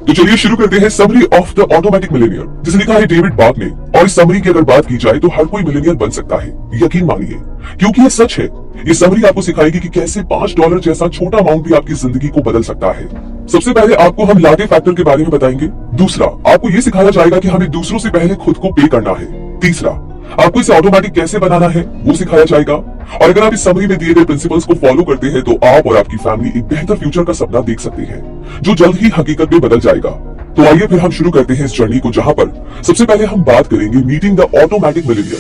तो चलिए शुरू करते हैं summary of the automatic Millionaire, जिसे लिखा है डेविड बाक ने। और इस समरी की अगर बात की जाए तो हर कोई मिलेनियर बन सकता है, यकीन मानिए, क्योंकि ये सच है। ये समरी आपको सिखाएगी कि कैसे $5 जैसा छोटा अमाउंट भी आपकी जिंदगी को बदल सकता है। सबसे पहले आपको हम लाटे फैक्टर के बारे में बताएंगे। दूसरा, आपको ये सिखाया जाएगा कि हमें दूसरों से पहले खुद को पे करना है। तीसरा, आपको इसे ऑटोमेटिक कैसे बनाना है वो सिखाया जाएगा। और अगर आप इस समरी में दिए गए प्रिंसिपल्स को फॉलो करते हैं तो आप और आपकी फैमिली एक बेहतर फ्यूचर का सपना देख सकते हैं, जो जल्द ही हकीकत में बदल जाएगा। तो आइए फिर हम शुरू करते हैं इस जर्नी को, जहां पर सबसे पहले हम बात करेंगे मीटिंग द ऑटोमेटिक मिलेनियर।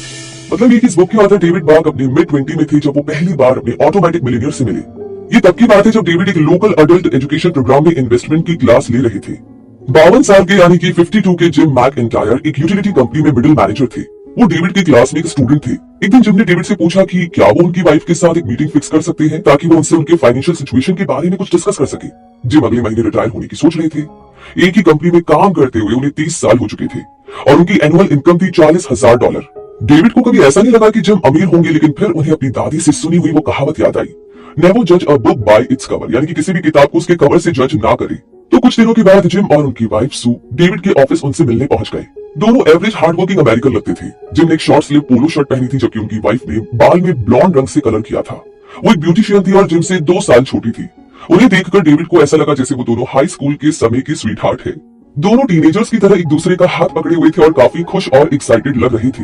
मतलब ये कि इस बुक के ऑथर डेविड बाक अपने मिड-20 में थे जब वो पहली बार अपने ऑटोमेटिक मिलेनियर से मिले। ये तब की बात है जब डेविड एक लोकल अडल्ट एजुकेशन प्रोग्राम में इन्वेस्टमेंट की क्लास ले रहे थे। 52 साल के यानी कि 52 के जिम मैकइंटायर एक यूटिलिटी कंपनी में मिडिल मैनेजर थे। वो डेविड की क्लास में एक स्टूडेंट थे। एक दिन जिम ने डेविड से पूछा कि क्या वो उनकी वाइफ के साथ एक मीटिंग फिक्स कर सकते हैं ताकि वो उनसे उनके फाइनेंशियल सिचुएशन के बारे में कुछ डिस्कस कर सके। जिम अगले महीने रिटायर होने की सोच रहे थे। एक ही कंपनी में काम करते हुए उन्हें 30 साल हो चुके थे और उनकी एनुअल इनकम थी $40,000। डेविड को कभी ऐसा नहीं लगा कि जिम अमीर होंगे, लेकिन फिर उन्हें अपनी दादी से सुनी हुई वो कहावत याद आई, नेवर जज a book by its cover, यानी कि किसी भी किताब को उसके कवर से जज ना करे। तो कुछ दिनों के बाद जिम और उनकी वाइफ सू डेविड के ऑफिस उनसे मिलने पहुंच गए। दोनों एवरेज हार्डवर्किंग अमेरिकन लगते थे। जिम ने एक शॉर्ट स्लीव पोलो शर्ट पहनी थी, जबकि उनकी वाइफ ने बाल में ब्लॉन्ड रंग से कलर किया था। वो एक ब्यूटिशियन थी और जिम से 2 साल छोटी थी। उन्हें देखकर डेविड को ऐसा लगा जैसे वो दोनों हाई स्कूल के समय की स्वीट हार्ट है। दोनों टीनेजर्स की तरह एक दूसरे का हाथ पकड़े हुए थे और काफी खुश और एक्साइटेड लग रहे थे।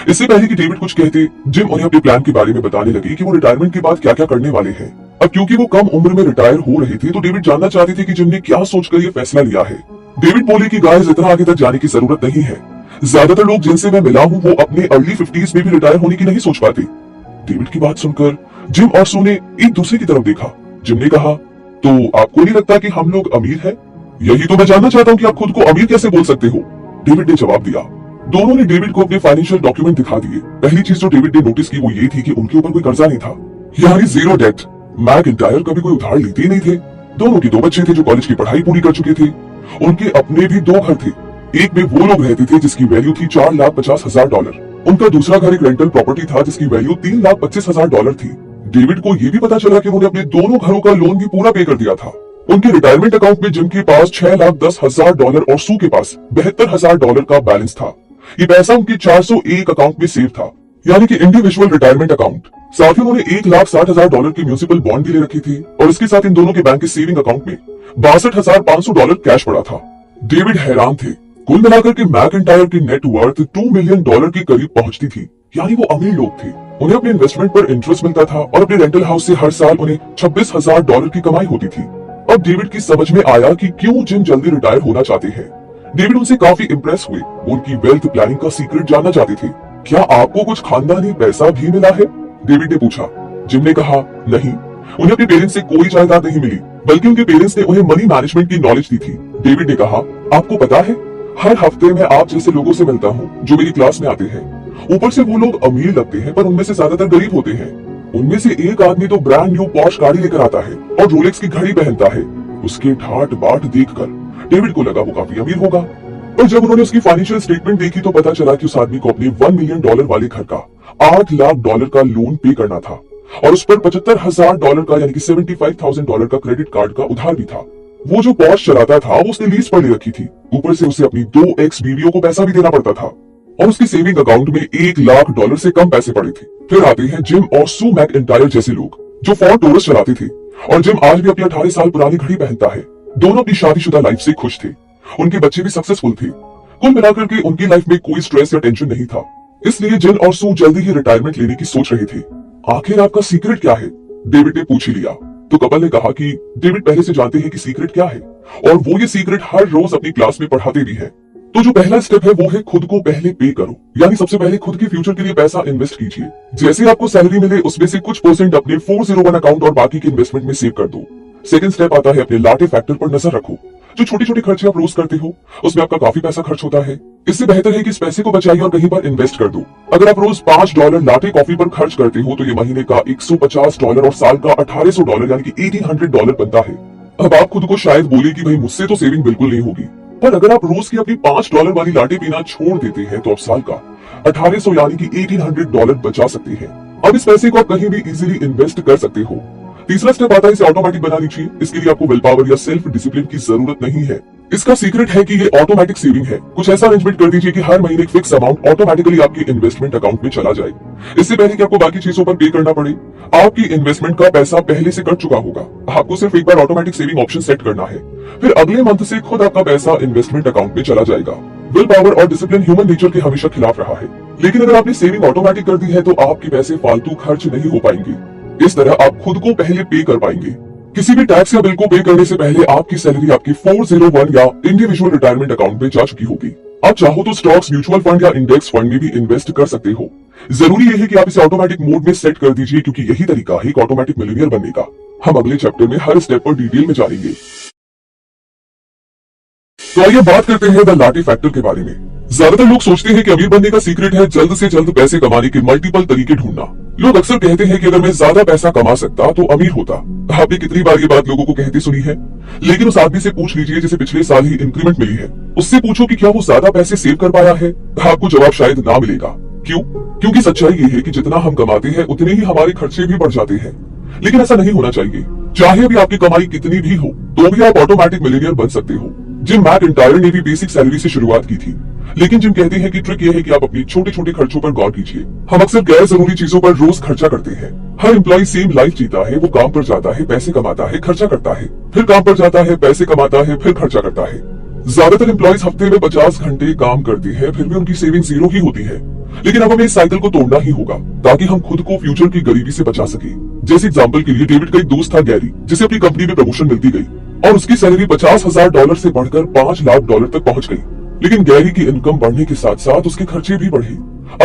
इससे पहले कि डेविड कुछ कहते, जिम उन्हें अपने प्लान के बारे में बताने लगी कि वो रिटायरमेंट के बाद क्या क्या करने वाले हैं। अब क्योंकि वो कम उम्र में रिटायर हो रहे थे तो डेविड जानना चाहते थे कि जिम ने क्या सोचकर ये फैसला लिया है। डेविड बोले कि गाइस, इतना आगे तक जाने की जरूरत नहीं है। ज्यादातर लोग जिनसे मैं मिला हूँ वो अपने अर्ली 50s में भी रिटायर होने की नहीं सोच पाते। डेविड की बात सुनकर जिम और सू ने एक दूसरे की तरफ देखा। जिम ने कहा, तो आपको नहीं लगता कि हम लोग अमीर हैं? यही तो मैं जानना चाहता हूँ कि आप खुद को अमीर कैसे बोल सकते हो? डेविड ने जवाब दिया। दोनों ने डेविड को अपने फाइनेंशियल डॉक्यूमेंट दिखा दिए। पहली चीज जो डेविड ने नोटिस की वो ये थी कि उनके ऊपर कोई कर्जा नहीं था, यानी जीरो डेट। मैकइंटायर कभी कोई उधार लेते ही नहीं थे। दोनों के 2 बच्चे थे जो कॉलेज की पढ़ाई पूरी कर चुके थे। उनके अपने भी 2 घर थे। एक में वो लोग रहते थे जिसकी वैल्यू थी $4,50,000। उनका दूसरा घर एक रेंटल प्रॉपर्टी था जिसकी वैल्यू $3,25,000 थी। डेविड को ये भी पता चला कि उन्होंने अपने दोनों घरों का लोन भी पूरा पे कर दिया था। उनके रिटायरमेंट अकाउंट में जिम के पास $6,10,000 और सू के पास $72,000 का बैलेंस था। ये पैसा उनके 401 अकाउंट में सेव था, यानी कि इंडिविजुअल रिटायरमेंट अकाउंट। साथ ही उन्होंने $1,60,000 की म्यूनिसिपल बॉन्ड भी ले रखी थी और इसके साथ इन दोनों के बैंक के सेविंग अकाउंट में $62,500 कैश पड़ा था। डेविड हैरान थे। कुल मिलाकर के मैकइंटायर की नेट वर्थ $2 मिलियन के करीब पहुंचती थी, यानी वो अमीर लोग थे। उन्हें अपने इन्वेस्टमेंट पर इंटरेस्ट मिलता था और अपने रेंटल हाउस से हर साल उन्हें $26,000 की कमाई होती थी। अब डेविड की समझ में आया कि क्यों जिम जल्दी रिटायर होना चाहते हैं। डेविड उनसे काफी इम्प्रेस हुए। उनकी वेल्थ प्लानिंग का सीक्रेट जानना चाहते थे। क्या आपको कुछ खानदानी पैसा भी मिला है? डेविड ने पूछा। जिम ने कहा, नहीं, उन्हें अपने पेरेंट्स से कोई जायदाद नहीं मिली, बल्कि उनके पेरेंट्स ने उन्हें मनी मैनेजमेंट की नॉलेज दी थी। डेविड ने कहा, आपको पता है, हर हफ्ते मैं आप जैसे लोगों से मिलता हूँ जो मेरी क्लास में आते हैं। ऊपर से वो लोग अमीर लगते हैं पर उनमें से ज्यादातर गरीब होते हैं। उनमें से एक आदमी तो ब्रांड न्यू पॉश गाड़ी लेकर आता है और रोलेक्स की घड़ी पहनता है। उसके ठाट बाट देखकर डेविड को लगा वो काफी अमीर होगा। पर जब उन्होंने उसकी फाइनेंशियल स्टेटमेंट देखी तो पता चला कि उस आदमी को अपने $1 मिलियन वाले घर का $8 लाख का लोन पे करना था और उस पर $75,000 का यानी कि $75,000 का क्रेडिट कार्ड का उधार भी था। वो जो पॉश चलाता था वो उसने लीज पर ले रखी थी। ऊपर से उसे अपनी 2 एक्स बीवियों को पैसा भी देना पड़ता था और उसकी सेविंग अकाउंट में $1 लाख से कम पैसे पड़े थे। फिर आते हैं जिम और सू मैकइंटायर जैसे लोग जो फोर्ड टोरस चलाते थे और जिम आज भी अपनी 18 साल पुरानी घड़ी पहनता है। दोनों अपनी शादीशुदा लाइफ से खुश थे। उनके बच्चे भी सक्सेसफुल थे। कुल मिलाकर के उनकी लाइफ में कोई स्ट्रेस या टेंशन नहीं था। इसलिए जिन और सू जल्दी ही रिटायरमेंट लेने की सोच रहे थे। आखिर आपका सीक्रेट क्या है? डेविड ने पूछ ही लिया। तो कपल ने कहा कि डेविड पहले से जानते हैं कि सीक्रेट क्या है और वो ये सीक्रेट हर रोज अपनी क्लास में पढ़ाते भी है। तो जो पहला स्टेप है वो है खुद को पहले पे करो, यानी सबसे पहले खुद के फ्यूचर के लिए पैसा इन्वेस्ट कीजिए। जैसे आपको सैलरी मिले उसमें से कुछ % अपने 401 अकाउंट और बाकी के इन्वेस्टमेंट में सेव कर दो। सेकंड स्टेप आता है अपने लाटे फैक्टर पर नजर रखो। जो छोटे छोटे खर्चे आप रोज करते हो उसमें आपका काफी पैसा खर्च होता है। इससे बेहतर है कि इस पैसे को बचाइए और कहीं पर इन्वेस्ट कर दो। अगर आप रोज $5 लाटे कॉफी पर खर्च करते हो तो ये महीने का $150 और साल का $1,800 यानी कि $1,800 बनता है। अब आप खुद को शायद बोले कि भाई मुझसे तो सेविंग बिल्कुल नहीं होगी, पर अगर आप रोज की अपनी $5 वाली लाटे पीना छोड़ देते हैं तो आप साल का 1800 यानी कि $1,800 बचा सकते हैं। अब इस पैसे को आप कहीं भी इजीली इन्वेस्ट कर सकते हो। तीसरा स्टेप आता है इसे ऑटोमेटिक बना लीजिए। इसके लिए आपको विल पावर या सेल्फ डिसिप्लिन की जरूरत नहीं है। इसका सीक्रेट है कि ये ऑटोमेटिक सेविंग है। कुछ ऐसा अरेंजमेंट कर दीजिए कि हर महीने एक फिक्स अमाउंट ऑटोमेटिकली आपके इन्वेस्टमेंट अकाउंट में चला जाए। इससे पहले कि आपको बाकी चीजों पर पे करना पड़े, आपकी इन्वेस्टमेंट का पैसा पहले से कट चुका होगा। आपको सिर्फ एक बार ऑटोमेटिक सेविंग ऑप्शन सेट करना है, फिर अगले मंथ से खुद आपका पैसा इन्वेस्टमेंट अकाउंट में चला जाएगा। विल पावर और डिसिप्लिन ह्यूमन नेचर के हमेशा खिलाफ रहा है, लेकिन अगर आपने सेविंग ऑटोमेटिक कर दी है तो आपके पैसे फालतू खर्च नहीं हो पाएंगे। इस तरह आप खुद को पहले पे कर पाएंगे। किसी भी टैक्स या बिल को पे करने से पहले आपकी सैलरी आपकी 401 या इंडिविजुअल रिटायरमेंट अकाउंट में जा चुकी होगी। आप चाहो तो स्टॉक्स, म्यूचुअल फंड या इंडेक्स फंड में भी इन्वेस्ट कर सकते हो। जरूरी यह है कि आप इसे ऑटोमेटिक मोड में सेट कर दीजिए, क्योंकि यही तरीका है एक ऑटोमेटिक मिलियनियर बनने का। हम अगले चैप्टर में हर स्टेप पर डिटेल में जानेंगे। तो आइए बात करते हैं द लाटी फैक्टर के बारे में। ज्यादातर लोग सोचते हैं कि अमीर बनने का सीक्रेट है जल्द से जल्द पैसे कमाने के मल्टीपल तरीके ढूंढना। लोग अक्सर कहते हैं कि अगर मैं ज्यादा पैसा कमा सकता तो अमीर होता। आपने कितनी बार ये बात लोगों को कहते सुनी है? लेकिन उस आदमी से पूछ लीजिए जिसे पिछले साल ही इंक्रीमेंट मिली है, उससे पूछो कि क्या वो ज्यादा पैसे सेव कर पाया है। आपको जवाब शायद ना मिलेगा। क्यों? क्योंकि सच्चाई ये है कि जितना हम कमाते हैं उतने ही हमारे खर्चे भी बढ़ जाते हैं। लेकिन ऐसा नहीं होना चाहिए। चाहे अभी आपकी कमाई कितनी भी हो तो भी आप ऑटोमेटिक मिलियनियर बन सकते हो। जिम मैकइंटायर ने भी बेसिक सैलरी से शुरुआत की थी, लेकिन जिम कहते हैं कि ट्रिक यह है कि आप अपनी छोटे छोटे खर्चों पर गौर कीजिए। हम अक्सर गैर जरूरी चीजों पर रोज खर्चा करते हैं। हर एम्प्लॉय सेम लाइफ जीता है। वो काम पर जाता है, पैसे कमाता है, खर्चा करता है, फिर काम पर जाता है, पैसे कमाता है, फिर खर्चा करता है। ज्यादातर एम्प्लॉयज हफ्ते में 50 घंटे काम करते हैं, फिर भी उनकी सेविंग जीरो ही होती है। लेकिन अब हमें इस साइकिल को तोड़ना ही होगा ताकि हम खुद को फ्यूचर की गरीबी से बचा सके। जैसे एग्जाम्पल के लिए डेविड का एक दोस्त था गैरी, जिसे अपनी कंपनी में प्रमोशन मिलती गई और उसकी सैलरी $50,000 से बढ़कर $5 लाख तक पहुंच गई। लेकिन गैरी की इनकम बढ़ने के साथ साथ उसके खर्चे भी बढ़े।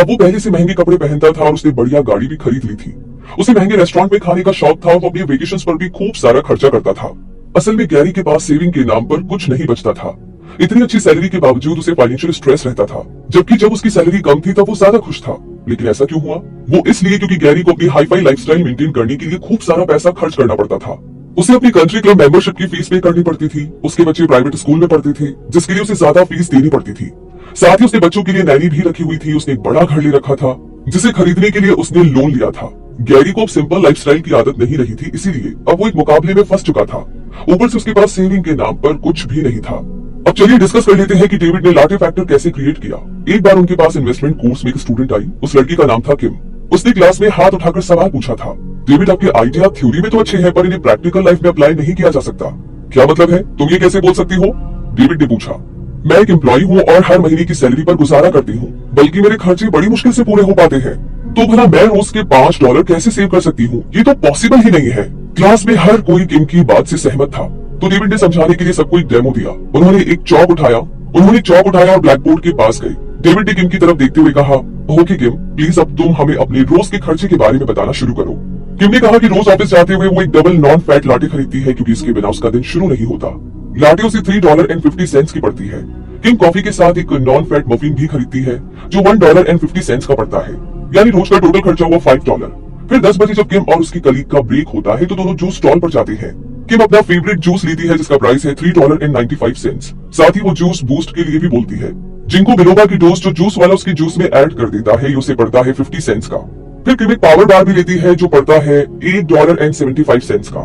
अब वो पहले से महंगे कपड़े पहनता था और उसने बढ़िया गाड़ी भी खरीद ली थी। उसे महंगे रेस्टोरेंट में खाने का शौक था और वो अपने वेकेशंस पर भी खूब सारा खर्चा करता था। असल में गैरी के पास सेविंग के नाम पर कुछ नहीं बचता था। इतनी अच्छी सैलरी के बावजूद उसे फाइनेंशियल स्ट्रेस रहता था, जबकि जब उसकी सैलरी कम थी तब वो ज्यादा खुश था। लेकिन ऐसा क्यों हुआ? वो इसलिए क्योंकि गैरी को अपनी हाई-फाई लाइफस्टाइल मेंटेन करने के लिए खूब सारा पैसा खर्च करना पड़ता था। उसे अपनी कंट्री क्लब मेंबरशिप की फीस पे करनी पड़ती थी। उसके बच्चे प्राइवेट स्कूल में पढ़ते थे, जिसके लिए उसे ज्यादा फीस देनी पड़ती थी। साथ ही उसने बच्चों के लिए नैनी भी रखी हुई थी। उसने एक बड़ा घर ले रखा था, जिसे खरीदने के लिए उसने लोन लिया था। गैरी को अब सिंपल लाइफस्टाइल की आदत नहीं रही थी, इसीलिए अब वो एक मुकाबले में फंस चुका था। ऊपर से उसके पास सेविंग के नाम पर कुछ भी नहीं था। अब चलिए डिस्कस कर लेते हैं कि डेविड ने लाटे फैक्टर कैसे क्रिएट किया। एक बार उनके पास इन्वेस्टमेंट कोर्स में एक स्टूडेंट आई। उस लड़की का नाम था किम। उसने क्लास में हाथ उठाकर सवाल पूछा था, डेविड आपके आइडिया थ्योरी में तो अच्छे हैं, पर इन्हें प्रैक्टिकल लाइफ में अप्लाई नहीं किया जा सकता। क्या मतलब है? तुम ये कैसे बोल सकती हो? डेविड ने पूछा। मैं एक एम्प्लॉय हूँ और हर महीने की सैलरी पर गुजारा करती हूँ, बल्कि मेरे खर्चे बड़ी मुश्किल से पूरे हो पाते हैं। तो भला मैं रोज के $5 कैसे सेव कर सकती हूँ? ये तो पॉसिबल ही नहीं है। क्लास में हर कोई किम की बात से सहमत था, तो डेविड ने समझाने के लिए सबको एक डेमो दिया। उन्होंने चौक उठाया और ब्लैक बोर्ड के पास गए। डेविड ने किम की तरफ देखते हुए कहा, ओके किम, प्लीज अब तुम हमें अपने रोज के खर्चे के बारे में बताना शुरू करो। किम ने कहा कि रोज ऑफिस जाते हुए वो एक डबल नॉन फैट लाटे खरीदती है, क्योंकि इसके बिना उसका दिन शुरू नहीं होता। लाटे उसे $3.50 की पड़ती है। किम कॉफी के साथ एक नॉन फैट मफिन भी खरीदती है, जो $1.50 का पड़ता है। यानी रोज का टोटल खर्चा हुआ $5। फिर 10 बजे जब किम और उसकी कलीग का ब्रेक होता है तो दोनों जूस स्टॉल पर जाते हैं। किम अपना फेवरेट जूस लेती है, जिसका प्राइस है $3.95। साथ ही वो जूस बूस्ट के लिए भी बोलती है। जिंको बिलोबा की डोज जो जूस वाला उसके जूस में ऐड कर देता है, उसे पड़ता है 50 सेंट्स का। फिर किम एक पावर बार भी लेती है, जो पड़ता है $8.75 का।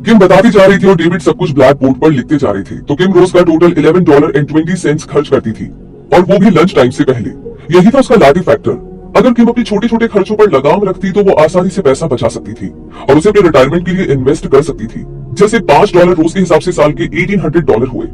किम बताती जा रही थी और डेविड सब कुछ ब्लैक बोर्ड पर लिखते जा रहे थे। तो किम रोज का टोटल $11.20 खर्च करती थी, और वो भी लंच टाइम से पहले। यही था उसका लाटे फैक्टर। अगर किम अपने छोटे छोटे खर्चों पर लगाम रखती तो वो आसानी से पैसा बचा सकती थी और उसे अपने रिटायरमेंट के लिए इन्वेस्ट कर सकती थी। जैसे $5 रोज के हिसाब से साल के $1800 हुए।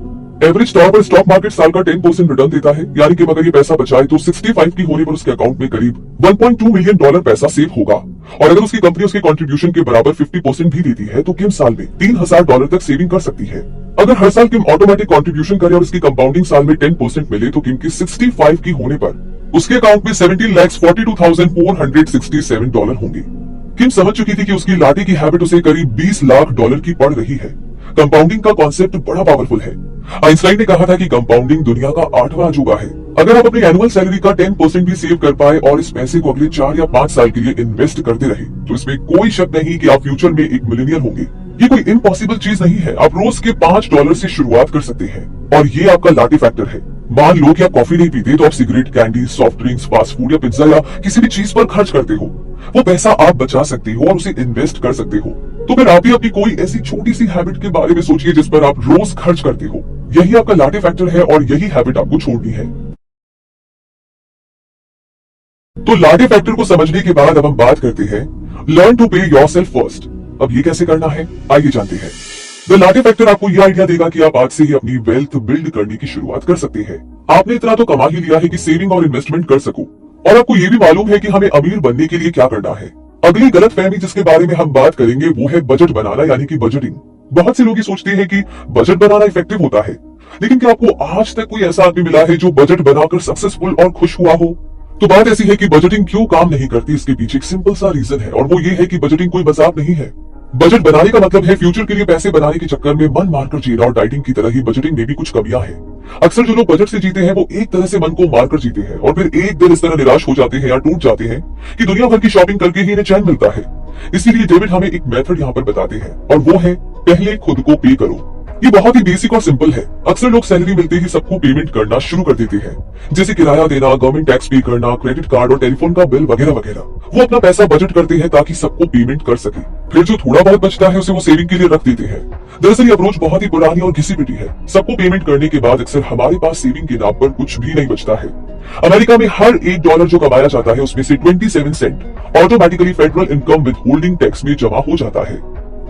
एवरेज तौर पर स्टॉक मार्केट साल का 10% रिटर्न देता है, यानी कि अगर ये पैसा बचाए तो 65 की होने पर उसके अकाउंट में करीब $1.2 मिलियन पैसा सेव होगा। और अगर उसकी कंपनी उसके कंट्रीब्यूशन के बराबर 50% भी देती है तो किम साल में $3000 तक सेविंग कर सकती है। अगर हर साल किम ऑटोमेटिक कंट्रीब्यूशन करे और इसकी कंपाउंडिंग साल में 10% मिले तो किम की 65 की होने पर उसके अकाउंट में $17,42,467 होंगे। किम समझ चुकी थी कि उसकी लाटे की हैबिट उसे करीब $20 लाख की पड़ रही है। कंपाउंडिंग का कॉन्सेप्ट बड़ा पावरफुल है। आइंस्टाइन ने कहा था कि कंपाउंडिंग दुनिया का 8वां अजूबा है। अगर आप अपनी एनुअल सैलरी का 10% भी सेव कर पाए और इस पैसे को अगले 4 या 5 साल के लिए इन्वेस्ट करते रहे, तो इसमें कोई शक नहीं कि आप फ्यूचर में एक मिलियनियर होंगे। ये कोई इम्पॉसिबल चीज नहीं है। आप रोज के $5 से शुरुआत कर सकते हैं और ये आपका लाटे फैक्टर है। मान लो कि आप कॉफी नहीं पीते तो आप cigarette, candy, soft drinks, fast food या पिज्जा या किसी भी चीज पर खर्च करते हो। वो पैसा आप बचा सकते हो और उसे इन्वेस्ट कर सकते हो। तो फिर आप ही अपनी कोई ऐसी छोटी सी हैबिट के बारे में सोचिए जिस पर आप रोज खर्च करते हो। यही आपका लाटे फैक्टर है और यही हैबिट आपको छोड़नी है। तो लाटे फैक्टर को समझने के बाद अब हम बात करते हैं लर्न टू पे योरसेल्फ फर्स्ट। अब ये कैसे करना है, आइए जानते हैं। द लाटे फैक्टर आपको यह आइडिया देगा कि आप आज से ही अपनी वेल्थ बिल्ड करने की शुरुआत कर सकते हैं। आपने इतना तो कमा ही लिया है कि सेविंग और इन्वेस्टमेंट कर सको, और आपको ये भी मालूम है कि हमें अमीर बनने के लिए क्या करना है। अगली गलत फहमी जिसके बारे में हम बात करेंगे वो है बजट बनाना, यानी कि बजटिंग। बहुत से लोग ये सोचते हैं कि बजट बनाना इफेक्टिव होता है, लेकिन क्या आपको आज तक कोई ऐसा आदमी मिला है जो बजट बनाकर सक्सेसफुल और खुश हुआ हो? तो बात ऐसी है कि बजटिंग क्यों काम नहीं करती, इसके पीछे एक सिंपल सा रीजन है, और वो ये है कि बजटिंग कोई मजाक नहीं है। बजट बनाने का मतलब है फ्यूचर के लिए पैसे बनाने के चक्कर में मन मारकर जीना, और डाइटिंग की तरह ही बजटिंग में भी कुछ कमियां हैं। अक्सर जो लोग बजट से जीते हैं वो एक तरह से मन को मारकर जीते हैं, और फिर एक दिन इस तरह निराश हो जाते हैं या टूट जाते हैं कि दुनिया भर की शॉपिंग करके ही इन्हें चैन मिलता है। इसीलिए डेविड हमें एक मेथड यहाँ पर बताते हैं, और वो है पहले खुद को पे करो। ये बहुत ही बेसिक और सिंपल है। अक्सर लोग सैलरी मिलते ही सबको पेमेंट करना शुरू कर देते हैं, जैसे किराया देना, गवर्नमेंट टैक्स पे करना, क्रेडिट कार्ड और टेलीफोन का बिल वगैरह वगैरह। वो अपना पैसा बजट करते हैं ताकि सबको पेमेंट कर सके, फिर जो थोड़ा बहुत बचता है उसे वो सेविंग के लिए रख देते हैं। दरअसल ये अप्रोच बहुत ही पुरानी और घिसी पिटी है। सबको पेमेंट करने के बाद अक्सर हमारे पास सेविंग के नाम पर कुछ भी नहीं बचता है। अमेरिका में हर $1 जो कमाया जाता है उसमें से 27 cent automatically federal income withholding tax में जमा हो जाता है।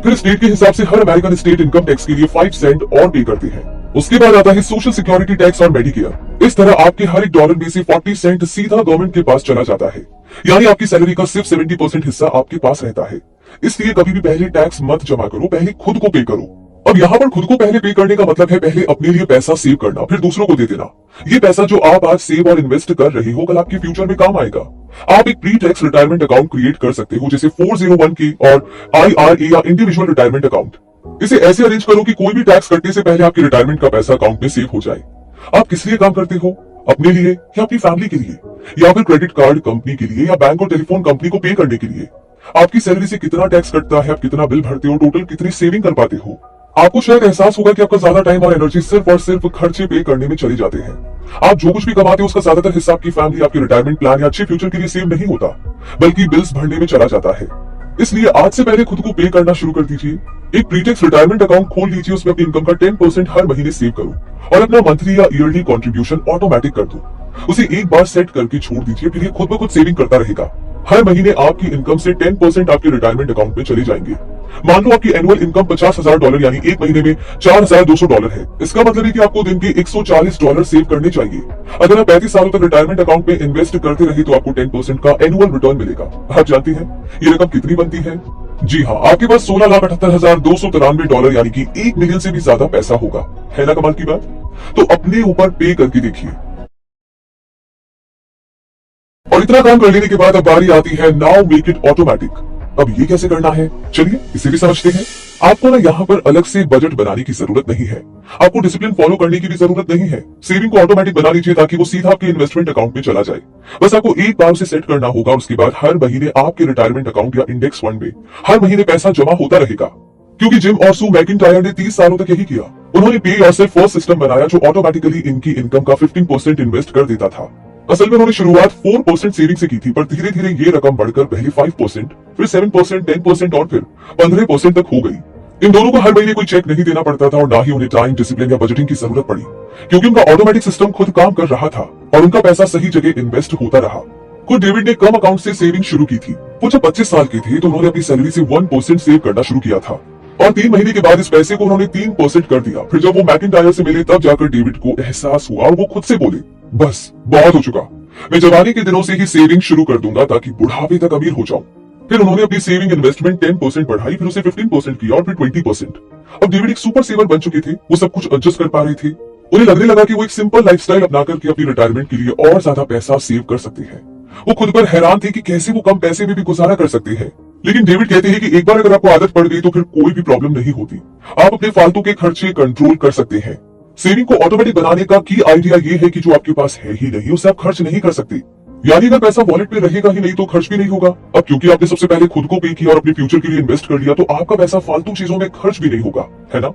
फिर स्टेट के हिसाब से हर अमेरिकन स्टेट इनकम टैक्स के लिए 5 सेंट और पे करते हैं। उसके बाद आता है सोशल सिक्योरिटी टैक्स और मेडिकेयर। इस तरह आपके हर $1 में से 40 सेंट सीधा गवर्नमेंट के पास चला जाता है, यानी आपकी सैलरी का सिर्फ 70% हिस्सा आपके पास रहता है। इसलिए कभी भी पहले टैक्स मत जमा करो, पहले खुद को पे करो। अब यहाँ पर खुद को पहले पे करने का मतलब है पहले अपने लिए पैसा सेव करना, फिर दूसरों को दे देना। ये पैसा जो आप आज सेव और इन्वेस्ट कर रहे हो कल आपके फ्यूचर में काम आएगा। आप एक pre tax retirement account create कर सकते हो, जैसे 401k और IRA या इंडिविजुअल रिटायरमेंट अकाउंट। इसे ऐसे अरेंज करो कि कोई भी टैक्स कटने से पहले आपके रिटायरमेंट का पैसा अकाउंट में सेव हो जाए। आप किस लिए काम करते हो, अपने लिए या अपनी फैमिली के लिए, या फिर क्रेडिट कार्ड कंपनी के लिए, या बैंक और टेलीफोन कंपनी को पे करने के लिए? आपकी सैलरी से कितना टैक्स कटता है, आप कितना बिल भरते हो, टोटल कितनी सेविंग कर पाते हो? आपको शायद एहसास होगा कि आपका ज्यादा टाइम और एनर्जी सिर्फ और सिर्फ खर्चे पे करने में चले जाते हैं। आप जो कुछ भी कमाते हो उसका ज्यादातर हिस्सा आपकी फैमिली, आपके रिटायरमेंट प्लान या अच्छे फ्यूचर के लिए सेव नहीं होता, बल्कि बिल्स भरने में चला जाता है। इसलिए आज से पहले खुद को पे करना शुरू कर दीजिए। एक प्रीटेक्स रिटायरमेंट अकाउंट खोल लीजिए, उसमें अपनी इनकम का 10% हर महीने सेव करो, और अपना मंथली या ईयरली कंट्रीब्यूशन ऑटोमेटिक कर दो। उसे एक बार सेट करके छोड़ दीजिए, फिर ये खुद ब खुद सेविंग करता रहेगा। हर महीने आपकी इनकम से 10% आपके रिटायरमेंट अकाउंट में चले जाएंगे। मान लो आपकी एनुअल इनकम $50,000 यानी एक महीने में $4,200 है। इसका मतलब है कि आपको दिन के $140 सेव करने चाहिए। अगर आप 35 सालों तक रिटायरमेंट अकाउंट में इन्वेस्ट करते रहे तो आपको 10% का एनुअल रिटर्न मिलेगा। आप जानती हैं ये रकम कितनी बनती है? जी हाँ, आपके पास $16,78,293 यानी कि 1 मिलियन से भी ज्यादा पैसा होगा। है ना कमाल की बात? तो अपने ऊपर पे करके देखिए। और इतना काम कर लेने के बाद अब बारी आती है नाउ मेक इट ऑटोमेटिक। अब ये कैसे करना है, चलिए इसे भी समझते हैं। आपको ना यहाँ पर अलग से बजट बनाने की जरूरत नहीं है, आपको डिसिप्लिन फॉलो करने की भी जरूरत नहीं है। सेविंग को ऑटोमेटिक बना लीजिए ताकि वो सीधा आपके इन्वेस्टमेंट अकाउंट में चला जाए। बस आपको एक बार उसे सेट करना होगा, उसके बाद हर महीने आपके रिटायरमेंट अकाउंट या इंडेक्स फंड में हर महीने पैसा जमा होता रहेगा। क्योंकि जिम और सू मैकिंटायर ने 30 सालों तक यही किया। उन्होंने पे योरसेल्फ फर्स्ट सिस्टम बनाया जो ऑटोमेटिकली इनकी इनकम का 15% इन्वेस्ट कर देता था। असल में उन्होंने शुरुआत 4% सेविंग से की थी, पर धीरे धीरे ये रकम बढ़कर पहले 5%, फिर 7%, 10% और फिर 15% तक हो गई। इन दोनों को हर महीने कोई चेक नहीं देना पड़ता था और ना ही उन्हें टाइम, डिसिप्लिन या बजटिंग की जरूरत पड़ी, क्योंकि उनका ऑटोमेटिक सिस्टम खुद काम कर रहा था और उनका पैसा सही जगह इन्वेस्ट होता रहा। खुद डेविड ने कम अकाउंट से सेविंग शुरू की थी। वो जब 25 साल के थे तो उन्होंने अपनी सैलरी से 1% सेव करना शुरू किया था, और 3 महीने के बाद इस पैसे को उन्होंने 3% कर दिया। फिर जब वो मैकिंटायर से मिले तब जाकर डेविड को एहसास हुआ और वो खुद से बोले, बस बहुत हो चुका, मैं जवानी के दिनों से ही सेविंग शुरू कर दूंगा ताकि बुढ़ापे तक अमीर हो जाऊं। फिर उन्होंने अपनी सेविंग इन्वेस्टमेंट 10% बढ़ाई, फिर उसे 15% किया और फिर 20%। अब डेविड एक सुपर सेवर बन चुके थे, वो सब कुछ एडजस्ट कर पा रहे थे। उन्हें लगने लगा कि वो एक सिंपल लाइफस्टाइल अपना करके अपनी रिटायरमेंट के लिए और ज्यादा पैसा सेव कर सकते हैं। वो खुद पर हैरान थे कि कैसे वो कम पैसे में भी गुजारा कर सकते हैं। लेकिन डेविड कहते हैं कि एक बार अगर आपको आदत पड़ गई तो फिर कोई भी प्रॉब्लम नहीं होती। आप अपने फालतू के खर्चे कंट्रोल कर सकते हैं। सेविंग को ऑटोमेटिक बनाने का की आइडिया ये है कि जो आपके पास है ही नहीं उसे आप खर्च नहीं कर सकते। यानी अगर पैसा वॉलेट में रहेगा ही नहीं तो खर्च भी नहीं होगा। अब क्योंकि आपने सबसे पहले खुद को पे किया और अपने फ्यूचर के लिए इन्वेस्ट कर लिया तो आपका पैसा फालतू चीजों में खर्च भी नहीं होगा, है ना?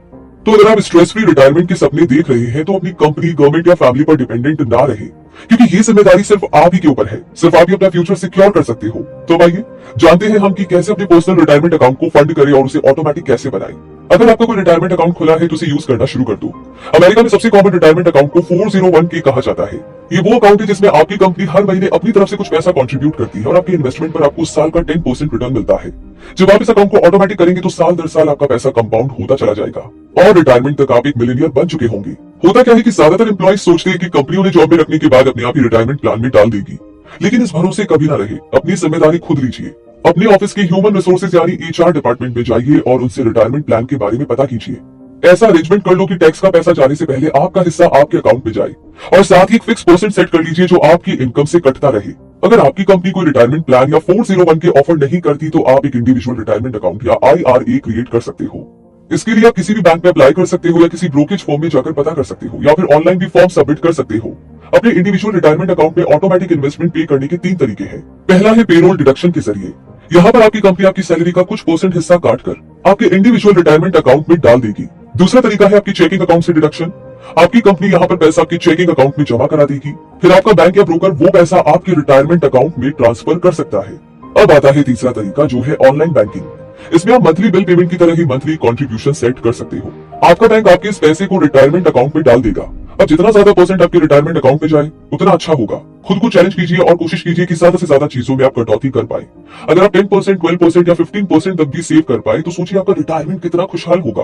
तो अगर आप स्ट्रेस फ्री रिटायरमेंट के सपने देख रहे हैं तो अपनी कंपनी, गवर्नमेंट या फैमिली पर डिपेंडेंट ना रहे, क्योंकि ये जिम्मेदारी सिर्फ आप ही के ऊपर है। सिर्फ आप ही अपना फ्यूचर सिक्योर कर सकते हो। तो आइए जानते हैं हम कि कैसे अपने पर्सनल रिटायरमेंट अकाउंट को फंड करें और उसे ऑटोमेटिक कैसे बनाएं। अगर आपका कोई रिटायरमेंट अकाउंट खुला है तो उसे यूज करना शुरू कर दो। अमेरिका में सबसे कॉमन रिटायरमेंट अकाउंट को 401k कहा जाता है। ये वो अकाउंट है जिसमें आपकी कंपनी हर महीने अपनी तरफ से कुछ पैसा कंट्रीब्यूट करती है और आपके इन्वेस्टमेंट पर आपको साल का 10% रिटर्न मिलता है। जब आप इस अकाउंट को ऑटोमेटिक करेंगे तो साल दर साल आपका पैसा कंपाउंड होता चला जाएगा और रिटायरमेंट तक आप एक मिलियनियर बन चुके होंगे। होता क्या है कि ज्यादातर एम्प्लॉइज सोचते हैं कि कंपनी उन्हें जॉब में रखने के बाद अपने आप ही रिटायरमेंट प्लान में डाल देगी, लेकिन इस भरोसे कभी ना रहे। अपनी जिम्मेदारी खुद लीजिए। अपने ऑफिस के ह्यूमन रिसोर्सेज यानी एचआर डिपार्टमेंट में जाइए और उनसे रिटायरमेंट प्लान के बारे में पता कीजिए। ऐसा अरेंजमेंट कर लो कि टैक्स का पैसा जाने से पहले आपका हिस्सा आपके अकाउंट में जाए और साथ ही एक फिक्स परसेंट सेट कर लीजिए जो आपकी इनकम से कटता रहे। अगर आपकी कंपनी कोई रिटायरमेंट प्लान या 401 के ऑफर नहीं करती तो आप एक इंडिविजुअल रिटायरमेंट अकाउंट या IRA क्रिएट कर सकते हो। इसके लिए आप किसी भी बैंक में अप्लाई कर सकते हो या किसी ब्रोकेज फॉर्म में जाकर पता कर सकते हो या फिर ऑनलाइन भी फॉर्म सबमिट कर सकते हो। अपने इंडिविजुअल रिटायरमेंट अकाउंट में ऑटोमेटिक इन्वेस्टमेंट पे करने के 3 तरीके हैं। पहला है पेरोल डिडक्शन के जरिए। यहाँ पर आपकी कंपनी आपकी सैलरी का कुछ परसेंट हिस्सा काटकर आपके इंडिविजुअल रिटायरमेंट अकाउंट में डाल देगी। दूसरा तरीका है आपकी चेकिंग अकाउंट से डिडक्शन। आपकी कंपनी यहाँ पर पैसा आपकी चेकिंग अकाउंट में जमा करा देगी, फिर आपका बैंक या ब्रोकर वो पैसा आपके रिटायरमेंट अकाउंट में ट्रांसफर कर सकता है। अब आता है तीसरा तरीका जो है ऑनलाइन बैंकिंग। इसमें आप मंथली बिल पेमेंट की तरह ही मंथली कंट्रीब्यूशन सेट कर सकते हो। आपका बैंक आपके इस पैसे को रिटायरमेंट अकाउंट में डाल देगा। अब जितना ज्यादा परसेंट आपके रिटायरमेंट अकाउंट में जाए उतना अच्छा होगा। खुद को चैलेंज कीजिए और कोशिश कीजिए कि ज्यादा से ज्यादा चीजों में आप कटौती कर पाए। अगर आप 10%, 12% या 15% तक भी सेव कर पाए तो सोचिए आपका रिटायरमेंट कितना खुशहाल होगा।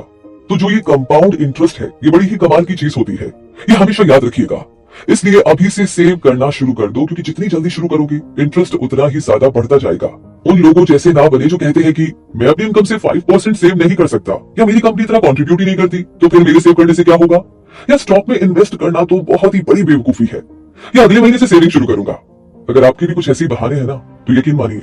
तो जो ये कंपाउंड इंटरेस्ट है ये बड़ी ही कमाल की चीज होती है, ये हमेशा याद रखिएगा। इसलिए अभी से सेव करना शुरू कर दो, क्योंकि जितनी जल्दी शुरू करोगे इंटरेस्ट उतना ही ज्यादा बढ़ता जाएगा। उन लोगों जैसे ना बने जो कहते हैं कि मैं अपनी इनकम से 5% सेव नहीं कर सकता या मेरी कंपनी इतना कंट्रीब्यूट ही नहीं करती तो फिर मेरे सेव करने से क्या होगा, या स्टॉक में इन्वेस्ट करना तो बहुत ही बड़ी बेवकूफी है, या अगले महीने से सेविंग शुरू करूंगा। अगर आपके भी कुछ ऐसे बहाने हैं ना तो यकीन मानिए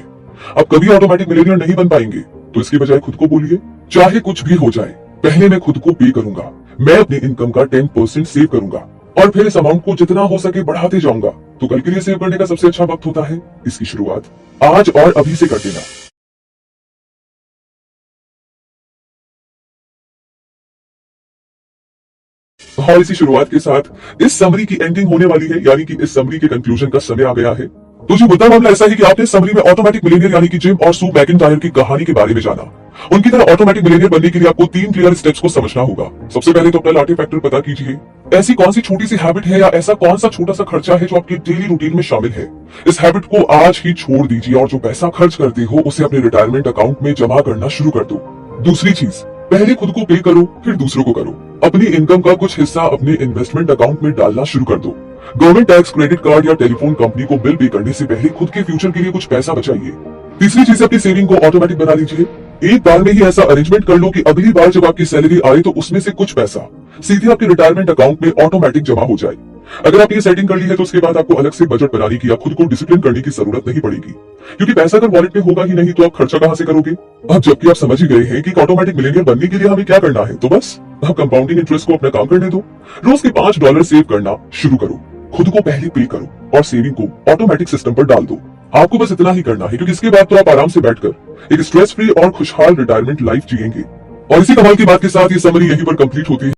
आप कभी ऑटोमेटिक मिलियनियर नहीं बन पाएंगे। तो इसके बजाय खुद को बोलिए चाहे कुछ भी हो जाए पहले मैं खुद को पे करूंगा, मैं अपनी इनकम का 10% सेव करूंगा और फिर इस अमाउंट को जितना हो सके बढ़ाते जाऊंगा। तो कल के लिए सेव करने का सबसे अच्छा वक्त होता है इसकी शुरुआत आज और अभी से कर देना। और इसी शुरुआत के साथ इस समरी की एंडिंग होने वाली है, यानी कि इस समरी के कंक्लूजन का समय आ गया है। तो जो मुद्दा मामला ऐसा है कि आपने समरी में ऑटोमेटिक मिलियनियर यानी कि जिम और सू मैकिंटायर की कहानी के बारे में जाना। उनकी तरह ऑटोमेटिक मिलियनियर बनने के लिए आपको 3 क्लियर स्टेप्स को समझना होगा। सबसे पहले तो अपना लाटे फैक्टर पता कीजिए। ऐसी कौन सी छोटी सी हैबिट है या ऐसा कौन सा छोटा सा खर्चा है जो आपकी डेली रूटीन में शामिल है। इस हैबिट को आज ही छोड़ दीजिए और जो पैसा खर्च करते हो उसे अपने रिटायरमेंट अकाउंट में जमा करना शुरू कर दो। दूसरी चीज, पहले खुद को पे करो फिर दूसरों को करो। अपनी इनकम का कुछ हिस्सा अपने इन्वेस्टमेंट अकाउंट में डालना शुरू कर दो। गवर्नमेंट टैक्स, क्रेडिट कार्ड या टेलीफोन कंपनी को बिल पे करने से पहले खुद के फ्यूचर के लिए कुछ पैसा बचाइए। तीसरी चीज, अपनी सेविंग को ऑटोमेटिक बना लीजिए। एक बार में ही ऐसा अरेंजमेंट कर लो कि अगली बार जब आपकी सैलरी आए तो उसमें से कुछ पैसा सीधे आपके रिटायरमेंट अकाउंट में ऑटोमेटिक जमा हो जाए। अगर आपने ये सेटिंग कर ली है तो उसके बाद आपको अलग से बजट बनाने की या खुद को डिसिप्लिन करने की जरूरत नहीं पड़ेगी, क्योंकि पैसा अगर वॉलेट में होगा ही नहीं तो आप खर्चा कहां से करोगे। अब जबकि आप समझ ही गए हैं कि ऑटोमेटिक मिलियनियर बनने के लिए हमें क्या करना है, तो बस अब कंपाउंडिंग इंटरेस्ट को अपना काम करने दो। रोज के $5 सेव करना शुरू करो, खुद को पहले पे करो और सेविंग को ऑटोमेटिक सिस्टम पर डाल दो। आपको बस इतना ही करना है, क्योंकि इसके बाद तो आप आराम से बैठकर एक स्ट्रेस फ्री और खुशहाल रिटायरमेंट लाइफ जिएंगे। और इसी कमाल की बात के साथ ये समरी यहीं पर कंप्लीट होती है।